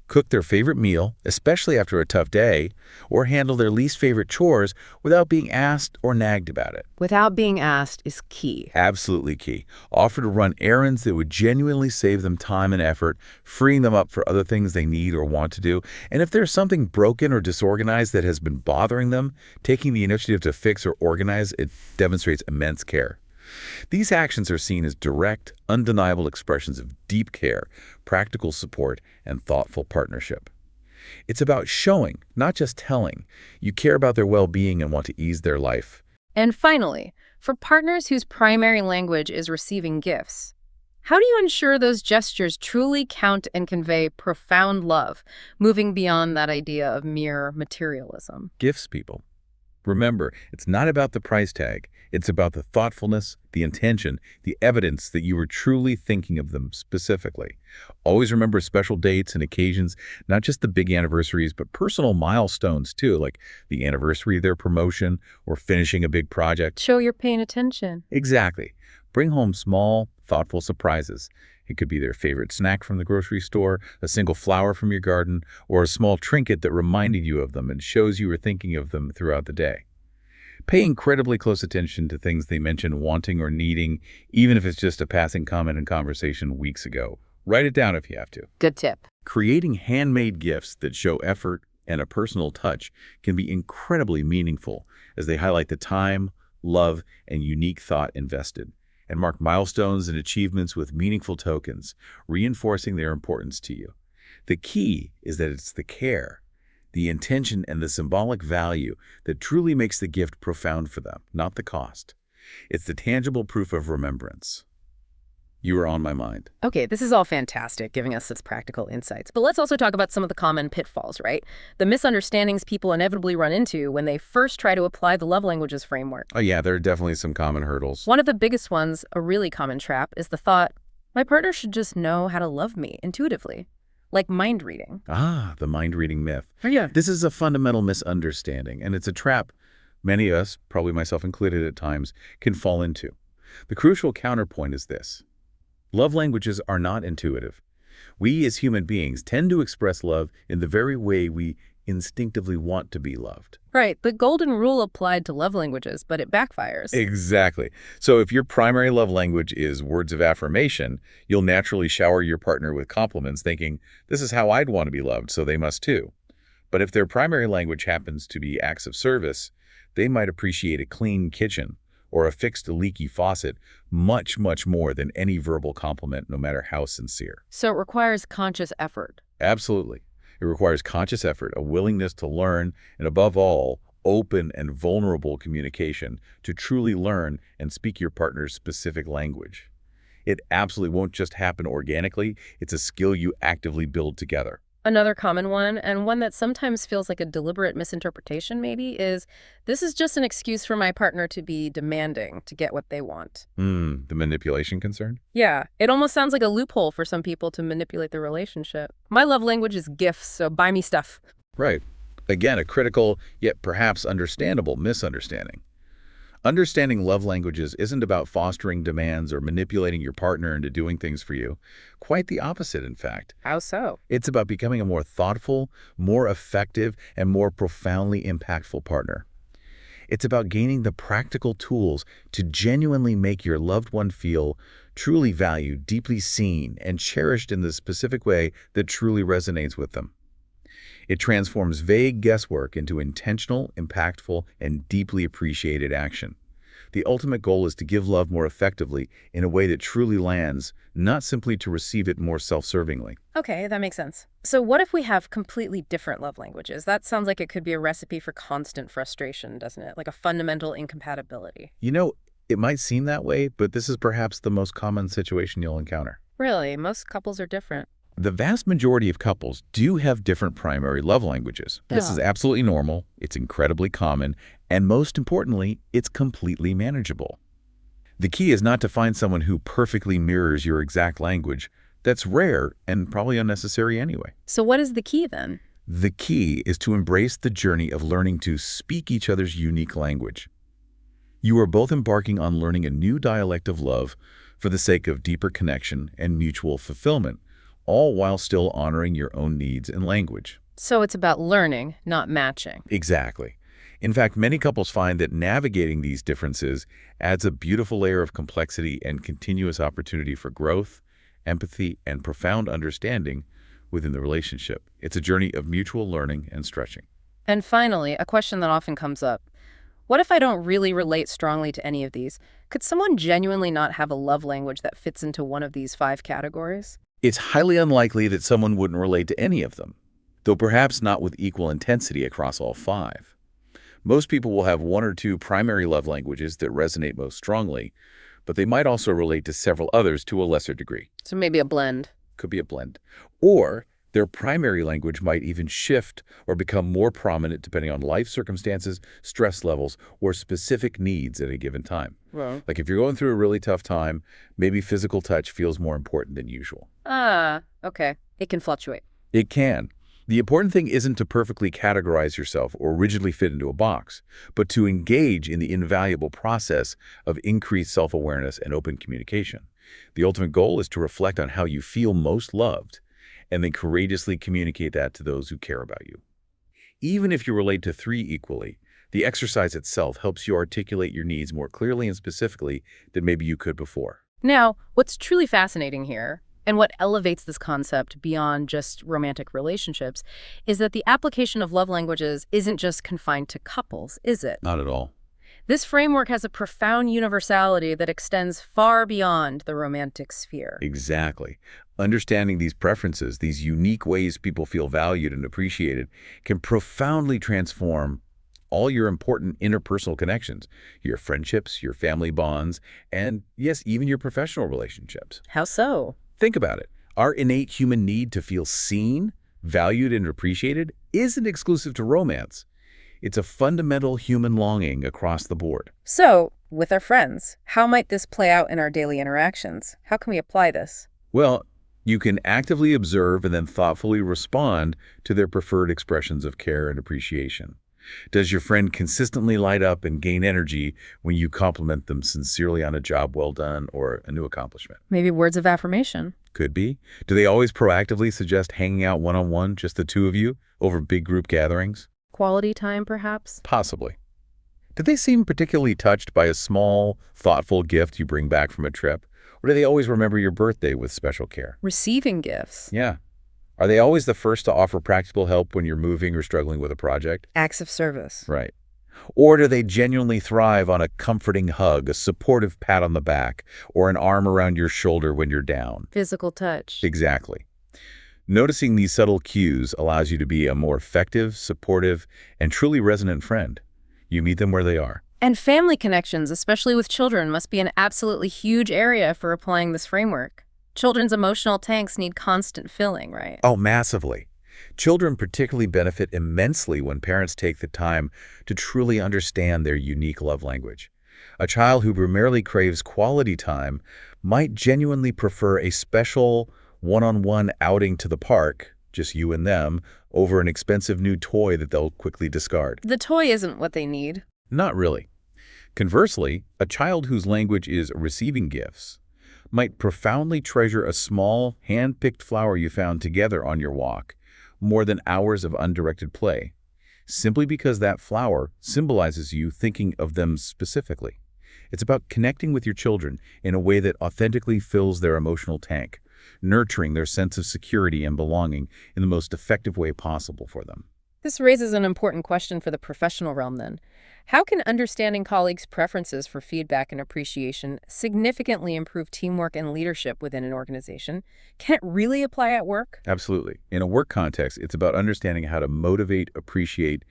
Cook their favorite meal, especially after a tough day, or handle their least favorite chores without being asked or nagged about it. Without being asked is key. Absolutely key. Offer to run errands that would genuinely save them time and effort, freeing them up for other things they need or want to do. And if there's something broken or disorganized that has been bothering them, taking the initiative to fix or organize it demonstrates immense care. These actions are seen as direct, undeniable expressions of deep care, practical support, and thoughtful partnership. It's about showing, not just telling, you care about their well-being and want to ease their life. And finally, for partners whose primary language is receiving gifts, how do you ensure those gestures truly count and convey profound love, moving beyond that idea of mere materialism? Gifts, people. Remember, it's not about the price tag. It's about the thoughtfulness, the intention, the evidence that you were truly thinking of them specifically. Always remember special dates and occasions, not just the big anniversaries, but personal milestones too, like the anniversary of their promotion or finishing a big project. Show you're paying attention. Exactly. Bring home small, thoughtful surprises. It could be their favorite snack from the grocery store, a single flower from your garden, or a small trinket that reminded you of them and shows you were thinking of them throughout the day. Pay incredibly close attention to things they mention wanting or needing, even if it's just a passing comment in conversation weeks ago. Write it down if you have to. Good tip. Creating handmade gifts that show effort and a personal touch can be incredibly meaningful as they highlight the time, love, and unique thought invested, and mark milestones and achievements with meaningful tokens, reinforcing their importance to you. The key is that it's the care, the intention, and the symbolic value that truly makes the gift profound for them, not the cost. It's the tangible proof of remembrance. You are on my mind. Okay, this is all fantastic, giving us such practical insights. But let's also talk about some of the common pitfalls, right? The misunderstandings people inevitably run into when they first try to apply the love languages framework. Oh yeah, there are definitely some common hurdles. One of the biggest ones, a really common trap, is the thought, my partner should just know how to love me intuitively. Like mind reading. Ah, the mind reading myth. Oh, yeah. This is a fundamental misunderstanding, and it's a trap many of us, probably myself included at times, can fall into. The crucial counterpoint is this. Love languages are not intuitive. We as human beings tend to express love in the very way we instinctively want to be loved. Right, the golden rule applied to love languages, but it backfires. Exactly. So if your primary love language is words of affirmation, you'll naturally shower your partner with compliments thinking, this is how I'd want to be loved, so they must too. But if their primary language happens to be acts of service, they might appreciate a clean kitchen or a fixed leaky faucet much, much more than any verbal compliment, no matter how sincere. So it requires conscious effort. Absolutely. It requires conscious effort, a willingness to learn, and above all, open and vulnerable communication to truly learn and speak your partner's specific language. It absolutely won't just happen organically. It's a skill you actively build together. Another common one, and one that sometimes feels like a deliberate misinterpretation maybe, is this is just an excuse for my partner to be demanding to get what they want. The manipulation concern? Yeah, it almost sounds like a loophole for some people to manipulate the relationship. My love language is gifts, so buy me stuff. Right. Again, a critical, yet perhaps understandable misunderstanding. Understanding love languages isn't about fostering demands or manipulating your partner into doing things for you. Quite the opposite, in fact. How so? It's about becoming a more thoughtful, more effective, and more profoundly impactful partner. It's about gaining the practical tools to genuinely make your loved one feel truly valued, deeply seen, and cherished in the specific way that truly resonates with them. It transforms vague guesswork into intentional, impactful, and deeply appreciated action. The ultimate goal is to give love more effectively in a way that truly lands, not simply to receive it more self-servingly. Okay, that makes sense. So what if we have completely different love languages? That sounds like it could be a recipe for constant frustration, doesn't it? Like a fundamental incompatibility. You know, it might seem that way, but this is perhaps the most common situation you'll encounter. Really, most couples are different. The vast majority of couples do have different primary love languages. This Yeah. is absolutely normal, it's incredibly common, and most importantly, it's completely manageable. The key is not to find someone who perfectly mirrors your exact language. That's rare and probably unnecessary anyway. So what is the key then? The key is to embrace the journey of learning to speak each other's unique language. You are both embarking on learning a new dialect of love for the sake of deeper connection and mutual fulfillment, all while still honoring your own needs and language. So it's about learning, not matching. Exactly. In fact, many couples find that navigating these differences adds a beautiful layer of complexity and continuous opportunity for growth, empathy, and profound understanding within the relationship. It's a journey of mutual learning and stretching. And finally, a question that often comes up. What if I don't really relate strongly to any of these? Could someone genuinely not have a love language that fits into one of these 5 categories? It's highly unlikely that someone wouldn't relate to any of them, though perhaps not with equal intensity across all 5. Most people will have 1 or 2 primary love languages that resonate most strongly, but they might also relate to several others to a lesser degree. So maybe a blend. Could be a blend. Or their primary language might even shift or become more prominent depending on life circumstances, stress levels, or specific needs at a given time. Well. Like if you're going through a really tough time, maybe physical touch feels more important than usual. Okay. It can fluctuate. It can. The important thing isn't to perfectly categorize yourself or rigidly fit into a box, but to engage in the invaluable process of increased self-awareness and open communication. The ultimate goal is to reflect on how you feel most loved and then courageously communicate that to those who care about you. Even if you relate to 3 equally, the exercise itself helps you articulate your needs more clearly and specifically than maybe you could before. Now, what's truly fascinating here, and what elevates this concept beyond just romantic relationships, is that the application of love languages isn't just confined to couples, is it? Not at all. This framework has a profound universality that extends far beyond the romantic sphere. Exactly. Understanding these preferences, these unique ways people feel valued and appreciated, can profoundly transform all your important interpersonal connections, your friendships, your family bonds, and yes, even your professional relationships. How so? Think about it. Our innate human need to feel seen, valued, and appreciated isn't exclusive to romance. It's a fundamental human longing across the board. So, with our friends, how might this play out in our daily interactions? How can we apply this? Well, you can actively observe and then thoughtfully respond to their preferred expressions of care and appreciation. Does your friend consistently light up and gain energy when you compliment them sincerely on a job well done or a new accomplishment? Maybe words of affirmation. Could be. Do they always proactively suggest hanging out one-on-one, just the two of you, over big group gatherings? Quality time, perhaps? Possibly. Do they seem particularly touched by a small, thoughtful gift you bring back from a trip? Or do they always remember your birthday with special care? Receiving gifts. Yeah. Are they always the first to offer practical help when you're moving or struggling with a project? Acts of service. Right. Or do they genuinely thrive on a comforting hug, a supportive pat on the back, or an arm around your shoulder when you're down? Physical touch. Exactly. Noticing these subtle cues allows you to be a more effective, supportive, and truly resonant friend. You meet them where they are. And family connections, especially with children, must be an absolutely huge area for applying this framework. Children's emotional tanks need constant filling, right? Oh, massively. Children particularly benefit immensely when parents take the time to truly understand their unique love language. A child who primarily craves quality time might genuinely prefer a special one-on-one outing to the park, just you and them, over an expensive new toy that they'll quickly discard. The toy isn't what they need. Not really. Conversely, a child whose language is receiving gifts might profoundly treasure a small, hand-picked flower you found together on your walk more than hours of undirected play, simply because that flower symbolizes you thinking of them specifically. It's about connecting with your children in a way that authentically fills their emotional tank, nurturing their sense of security and belonging in the most effective way possible for them. This raises an important question for the professional realm then. How can understanding colleagues' preferences for feedback and appreciation significantly improve teamwork and leadership within an organization? Can it really apply at work? Absolutely. In a work context, it's about understanding how to motivate, appreciate,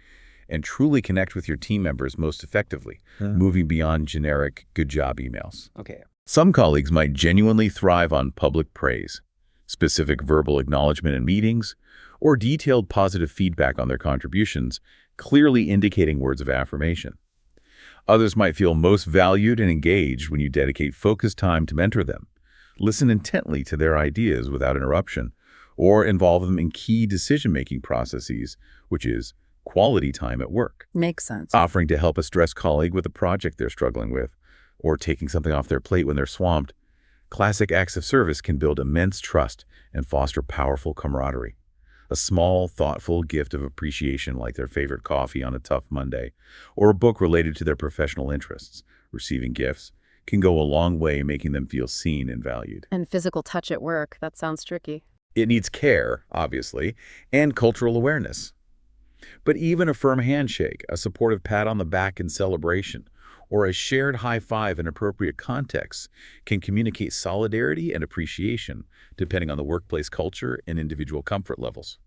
and truly connect with your team members most effectively, moving beyond generic good job emails. Okay. Some colleagues might genuinely thrive on public praise, specific verbal acknowledgement in meetings, or detailed positive feedback on their contributions, clearly indicating words of affirmation. Others might feel most valued and engaged when you dedicate focused time to mentor them, listen intently to their ideas without interruption, or involve them in key decision-making processes, which is quality time at work. Makes sense. Offering to help a stressed colleague with a project they're struggling with, or taking something off their plate when they're swamped. Classic acts of service can build immense trust and foster powerful camaraderie. A small, thoughtful gift of appreciation like their favorite coffee on a tough Monday, or a book related to their professional interests, receiving gifts, can go a long way making them feel seen and valued. And physical touch at work, that sounds tricky. It needs care, obviously, and cultural awareness. But even a firm handshake, a supportive pat on the back in celebration, or a shared high five in appropriate contexts can communicate solidarity and appreciation depending on the workplace culture and individual comfort levels.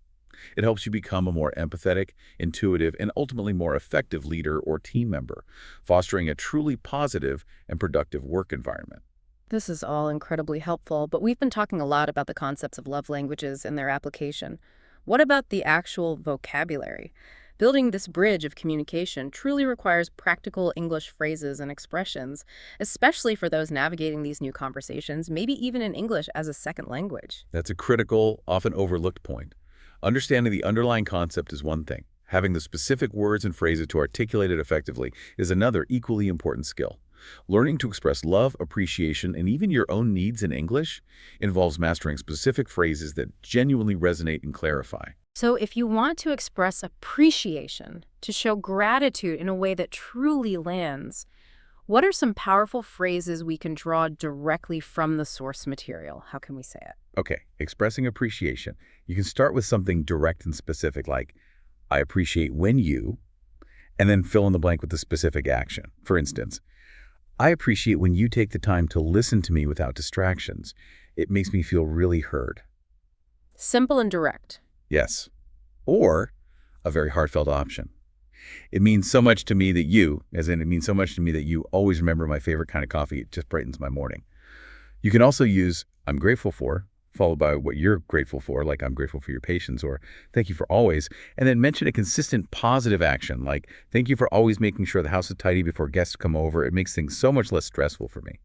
It helps you become a more empathetic, intuitive, and ultimately more effective leader or team member, fostering a truly positive and productive work environment. This is all incredibly helpful, but we've been talking a lot about the concepts of love languages and their application. What about the actual vocabulary? Building this bridge of communication truly requires practical English phrases and expressions, especially for those navigating these new conversations, maybe even in English as a second language. That's a critical, often overlooked point. Understanding the underlying concept is one thing. Having the specific words and phrases to articulate it effectively is another equally important skill. Learning to express love, appreciation, and even your own needs in English involves mastering specific phrases that genuinely resonate and clarify. So if you want to express appreciation, to show gratitude in a way that truly lands, what are some powerful phrases we can draw directly from the source material? How can we say it? Okay, expressing appreciation. You can start with something direct and specific like, I appreciate when you, and then fill in the blank with the specific action. For instance, I appreciate when you take the time to listen to me without distractions. It makes me feel really heard. Simple and direct. Yes. Or a very heartfelt option. It means so much to me that you, as in it means so much to me that you always remember my favorite kind of coffee. It just brightens my morning. You can also use I'm grateful for, followed by what you're grateful for, like I'm grateful for your patience, or thank you for always, and then mention a consistent positive action, like thank you for always making sure the house is tidy before guests come over. It makes things so much less stressful for me.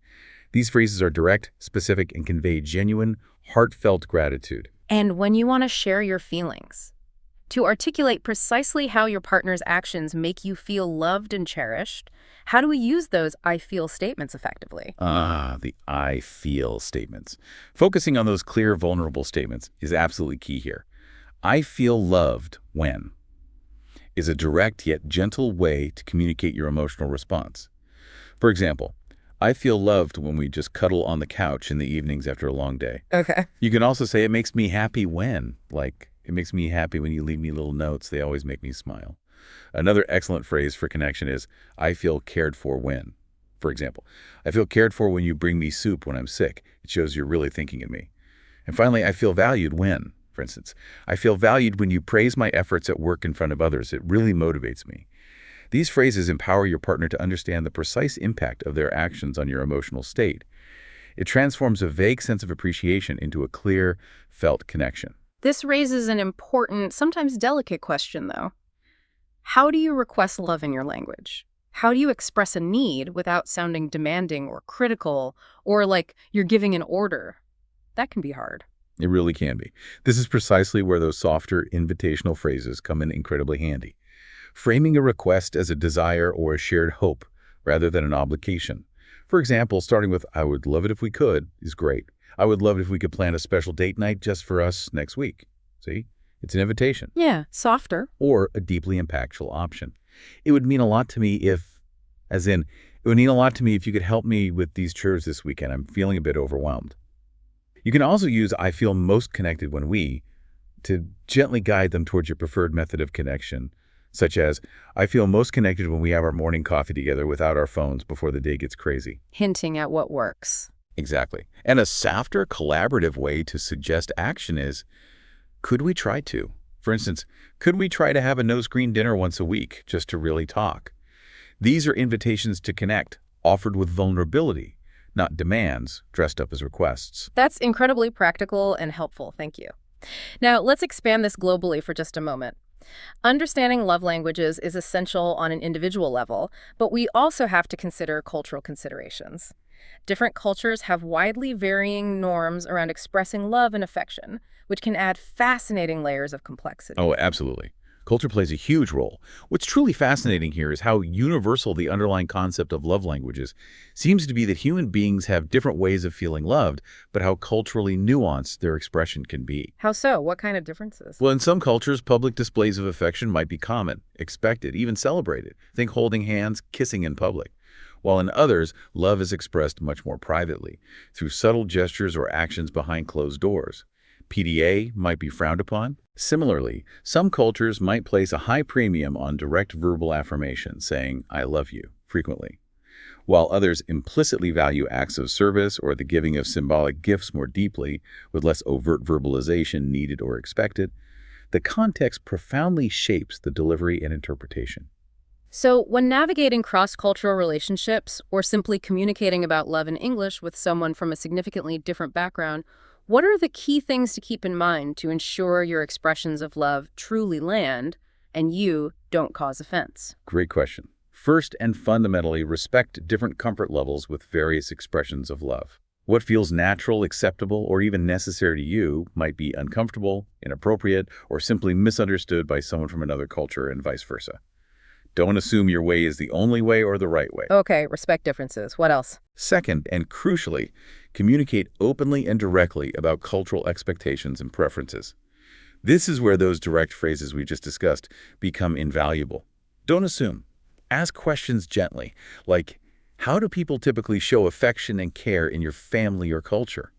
These phrases are direct, specific, and convey genuine, heartfelt gratitude. And when you want to share your feelings, To articulate precisely how your partner's actions make you feel loved and cherished, how do we use those I feel statements effectively? The I feel statements. Focusing on those clear, vulnerable statements is absolutely key here. I feel loved when is a direct yet gentle way to communicate your emotional response. For example, I feel loved when we just cuddle on the couch in the evenings after a long day. Okay. You can also say it makes me happy when, like, it makes me happy when you leave me little notes. They always make me smile. Another excellent phrase for connection is, I feel cared for when. For example, I feel cared for when you bring me soup when I'm sick. It shows you're really thinking of me. And finally, I feel valued when, for instance, I feel valued when you praise my efforts at work in front of others. It really motivates me. These phrases empower your partner to understand the precise impact of their actions on your emotional state. It transforms a vague sense of appreciation into a clear, felt connection. This raises an important, sometimes delicate question, though. How do you request love in your language? How do you express a need without sounding demanding or critical or like you're giving an order? That can be hard. It really can be. This is precisely where those softer, invitational phrases come in incredibly handy. Framing a request as a desire or a shared hope rather than an obligation. For example, starting with, I would love it if we could, is great. I would love it if we could plan a special date night just for us next week. See? It's an invitation. Yeah, softer. Or a deeply impactful option. It would mean a lot to me if, as in, it would mean a lot to me if you could help me with these chores this weekend. I'm feeling a bit overwhelmed. You can also use I feel most connected when we to gently guide them towards your preferred method of connection, such as, I feel most connected when we have our morning coffee together without our phones before the day gets crazy. Hinting at what works. Exactly. And a softer, collaborative way to suggest action is, could we try to? For instance, could we try to have a no-screen dinner once a week just to really talk? These are invitations to connect, offered with vulnerability, not demands dressed up as requests. That's incredibly practical and helpful. Thank you. Now, let's expand this globally for just a moment. Understanding love languages is essential on an individual level, but we also have to consider cultural considerations. Different cultures have widely varying norms around expressing love and affection, which can add fascinating layers of complexity. Oh, absolutely. Culture plays a huge role. What's truly fascinating here is how universal the underlying concept of love languages seems to be, that human beings have different ways of feeling loved, but how culturally nuanced their expression can be. How so? What kind of differences? Well, in some cultures, public displays of affection might be common, expected, even celebrated. Think holding hands, kissing in public. While in others, love is expressed much more privately, through subtle gestures or actions behind closed doors. PDA might be frowned upon. Similarly, some cultures might place a high premium on direct verbal affirmation, saying, I love you, frequently, while others implicitly value acts of service or the giving of symbolic gifts more deeply, with less overt verbalization needed or expected. The context profoundly shapes the delivery and interpretation. So, when navigating cross-cultural relationships or simply communicating about love in English with someone from a significantly different background, what are the key things to keep in mind to ensure your expressions of love truly land and you don't cause offense? Great question. First and fundamentally, respect different comfort levels with various expressions of love. What feels natural, acceptable, or even necessary to you might be uncomfortable, inappropriate, or simply misunderstood by someone from another culture, and vice versa. Don't assume your way is the only way or the right way. Okay, respect differences. What else? Second, and crucially, communicate openly and directly about cultural expectations and preferences. This is where those direct phrases we just discussed become invaluable. Don't assume. Ask questions gently, like, how do people typically show affection and care in your family or culture?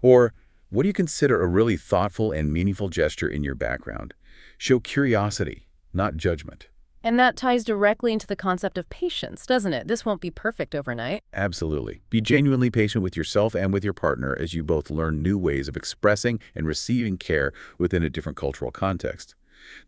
Or, what do you consider a really thoughtful and meaningful gesture in your background? Show curiosity, not judgment. And that ties directly into the concept of patience, doesn't it? This won't be perfect overnight. Absolutely. Be genuinely patient with yourself and with your partner as you both learn new ways of expressing and receiving care within a different cultural context.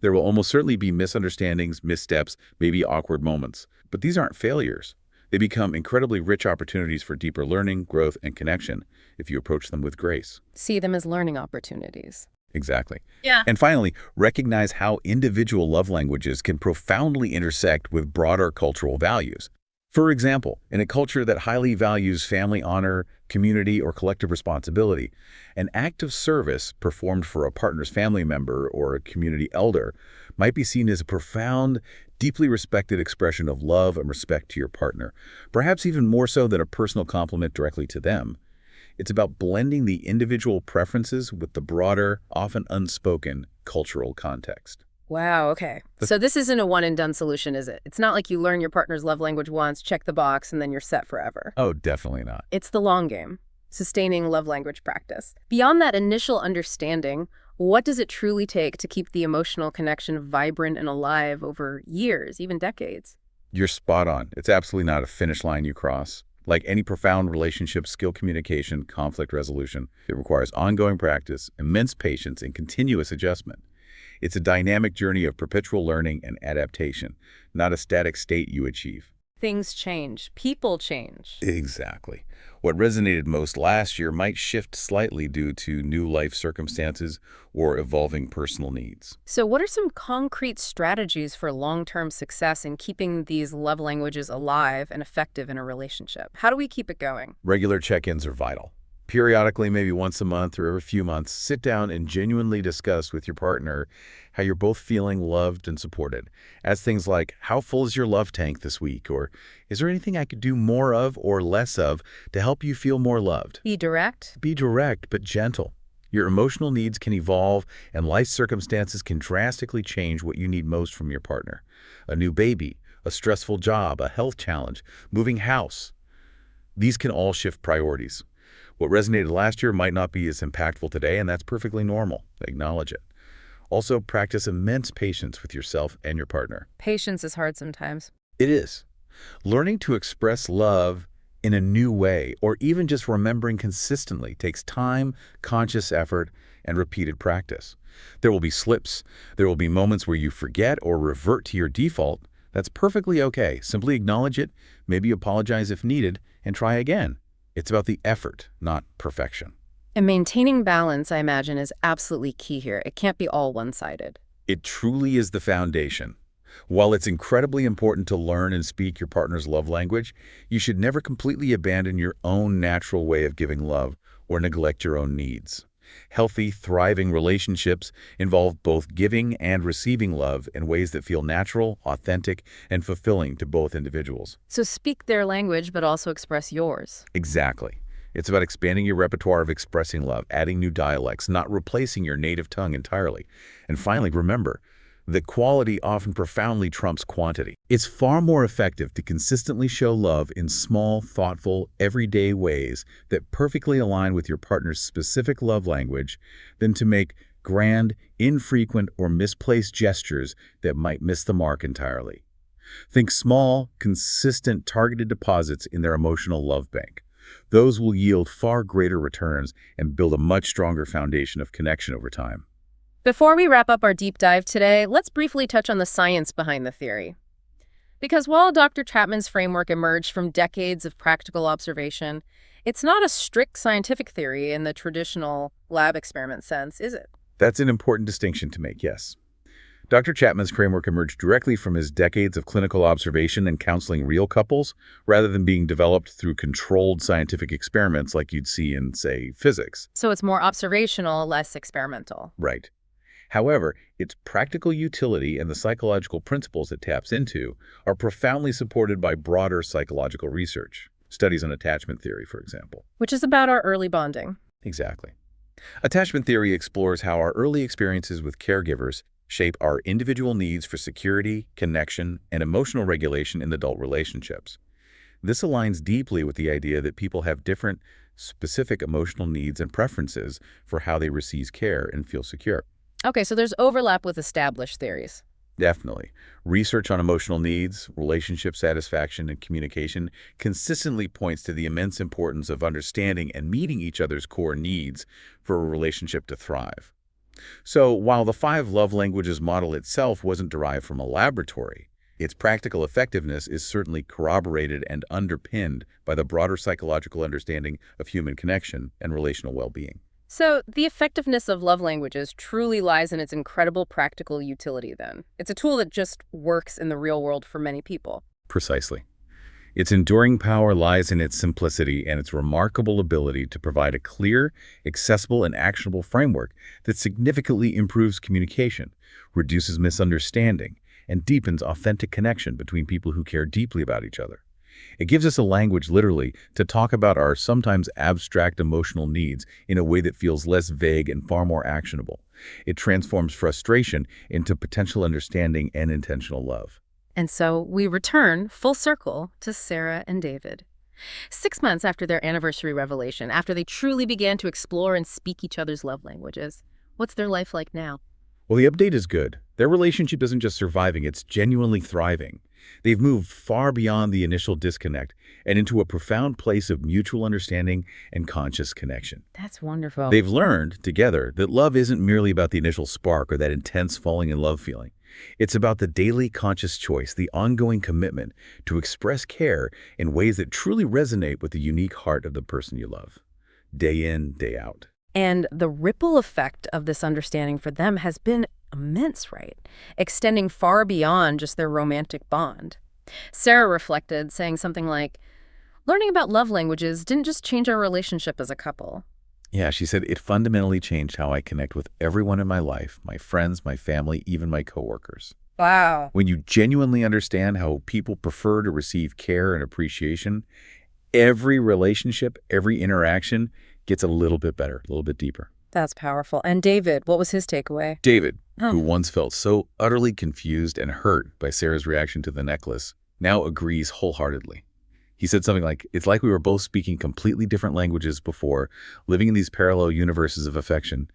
There will almost certainly be misunderstandings, missteps, maybe awkward moments. But these aren't failures. They become incredibly rich opportunities for deeper learning, growth, and connection if you approach them with grace. See them as learning opportunities. Exactly. Yeah. And finally, recognize how individual love languages can profoundly intersect with broader cultural values. For example, in a culture that highly values family honor, community, or collective responsibility, an act of service performed for a partner's family member or a community elder might be seen as a profound, deeply respected expression of love and respect to your partner, perhaps even more so than a personal compliment directly to them. It's about blending the individual preferences with the broader, often unspoken, cultural context. Wow, okay. So this isn't a one-and-done solution, is it? It's not like you learn your partner's love language once, check the box, and then you're set forever. Oh, definitely not. It's the long game, sustaining love language practice. Beyond that initial understanding, what does it truly take to keep the emotional connection vibrant and alive over years, even decades? You're spot on. It's absolutely not a finish line you cross. Like any profound relationship, skill communication, conflict resolution, it requires ongoing practice, immense patience, and continuous adjustment. It's a dynamic journey of perpetual learning and adaptation, not a static state you achieve. Things change. People change. Exactly. What resonated most last year might shift slightly due to new life circumstances or evolving personal needs. So what are some concrete strategies for long-term success in keeping these love languages alive and effective in a relationship? How do we keep it going? Regular check-ins are vital. Periodically, maybe once a month or every few months, sit down and genuinely discuss with your partner how you're both feeling loved and supported. Ask things like, how full is your love tank this week? Or, is there anything I could do more of or less of to help you feel more loved? Be direct. Be direct, but gentle. Your emotional needs can evolve, and life circumstances can drastically change what you need most from your partner. A new baby, a stressful job, a health challenge, moving house. These can all shift priorities. What resonated last year might not be as impactful today, and that's perfectly normal. Acknowledge it. Also, practice immense patience with yourself and your partner. Patience is hard sometimes. It is. Learning to express love in a new way, or even just remembering consistently, takes time, conscious effort, and repeated practice. There will be slips. There will be moments where you forget or revert to your default. That's perfectly okay. Simply acknowledge it, maybe apologize if needed, and try again. It's about the effort, not perfection. And maintaining balance, I imagine, is absolutely key here. It can't be all one-sided. It truly is the foundation. While it's incredibly important to learn and speak your partner's love language, you should never completely abandon your own natural way of giving love or neglect your own needs. Healthy, thriving relationships involve both giving and receiving love in ways that feel natural, authentic, and fulfilling to both individuals. So speak their language, but also express yours. Exactly. It's about expanding your repertoire of expressing love, adding new dialects, not replacing your native tongue entirely. And finally, remember that quality often profoundly trumps quantity. It's far more effective to consistently show love in small, thoughtful, everyday ways that perfectly align with your partner's specific love language than to make grand, infrequent, or misplaced gestures that might miss the mark entirely. Think small, consistent, targeted deposits in their emotional love bank. Those will yield far greater returns and build a much stronger foundation of connection over time. Before we wrap up our deep dive today, let's briefly touch on the science behind the theory. Because while Dr. Chapman's framework emerged from decades of practical observation, it's not a strict scientific theory in the traditional lab experiment sense, is it? That's an important distinction to make, yes. Dr. Chapman's framework emerged directly from his decades of clinical observation and counseling real couples, rather than being developed through controlled scientific experiments like you'd see in, say, physics. So it's more observational, less experimental. Right. However, its practical utility and the psychological principles it taps into are profoundly supported by broader psychological research. Studies on attachment theory, for example. Which is about our early bonding. Exactly. Attachment theory explores how our early experiences with caregivers shape our individual needs for security, connection, and emotional regulation in adult relationships. This aligns deeply with the idea that people have different, specific emotional needs and preferences for how they receive care and feel secure. Okay, so there's overlap with established theories. Definitely. Research on emotional needs, relationship satisfaction, and communication consistently points to the immense importance of understanding and meeting each other's core needs for a relationship to thrive. So, while the 5 love languages model itself wasn't derived from a laboratory, its practical effectiveness is certainly corroborated and underpinned by the broader psychological understanding of human connection and relational well-being. So the effectiveness of love languages truly lies in its incredible practical utility then. It's a tool that just works in the real world for many people. Precisely. Its enduring power lies in its simplicity and its remarkable ability to provide a clear, accessible, and actionable framework that significantly improves communication, reduces misunderstanding, and deepens authentic connection between people who care deeply about each other. It gives us a language, literally, to talk about our sometimes abstract emotional needs in a way that feels less vague and far more actionable. It transforms frustration into potential understanding and intentional love. And so we return full circle to Sarah and David. 6 months after their anniversary revelation, after they truly began to explore and speak each other's love languages, what's their life like now? Well, the update is good. Their relationship isn't just surviving, it's genuinely thriving. They've moved far beyond the initial disconnect and into a profound place of mutual understanding and conscious connection. That's wonderful. They've learned, together, that love isn't merely about the initial spark or that intense falling in love feeling. It's about the daily conscious choice, the ongoing commitment to express care in ways that truly resonate with the unique heart of the person you love, day in, day out. And the ripple effect of this understanding for them has been immense, right? Extending far beyond just their romantic bond. Sarah reflected, saying something like, "Learning about love languages didn't just change our relationship as a couple." Yeah, she said, it fundamentally changed how I connect with everyone in my life, my friends, my family, even my coworkers. Wow. When you genuinely understand how people prefer to receive care and appreciation, every relationship, every interaction gets a little bit better, a little bit deeper. That's powerful. And David, what was his takeaway? David, Oh. who once felt so utterly confused and hurt by Sarah's reaction to the necklace, now agrees wholeheartedly. He said something like, it's like we were both speaking completely different languages before, living in these parallel universes of affection,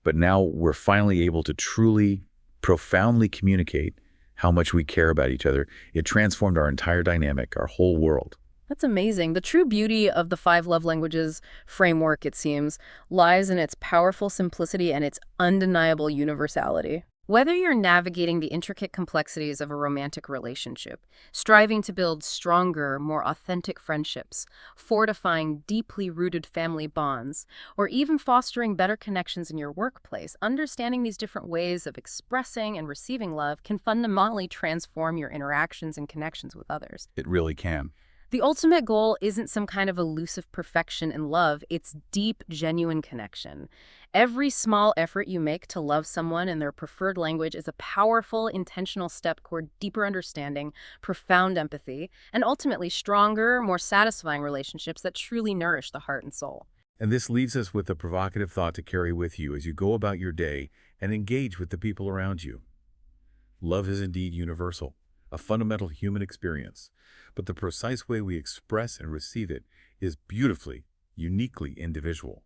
but now we're finally able to truly, profoundly communicate how much we care about each other. It transformed our entire dynamic, our whole world. That's amazing. The true beauty of the 5 love languages framework, it seems, lies in its powerful simplicity and its undeniable universality. Whether you're navigating the intricate complexities of a romantic relationship, striving to build stronger, more authentic friendships, fortifying deeply rooted family bonds, or even fostering better connections in your workplace, understanding these different ways of expressing and receiving love can fundamentally transform your interactions and connections with others. It really can. The ultimate goal isn't some kind of elusive perfection in love, it's deep, genuine connection. Every small effort you make to love someone in their preferred language is a powerful, intentional step toward deeper understanding, profound empathy, and ultimately stronger, more satisfying relationships that truly nourish the heart and soul. And this leaves us with a provocative thought to carry with you as you go about your day and engage with the people around you. Love is indeed universal, a fundamental human experience, but the precise way we express and receive it is beautifully, uniquely individual.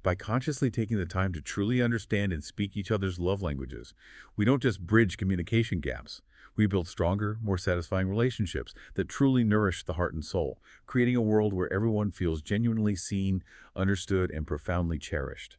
By consciously taking the time to truly understand and speak each other's love languages, we don't just bridge communication gaps. We build stronger, more satisfying relationships that truly nourish the heart and soul, creating a world where everyone feels genuinely seen, understood, and profoundly cherished.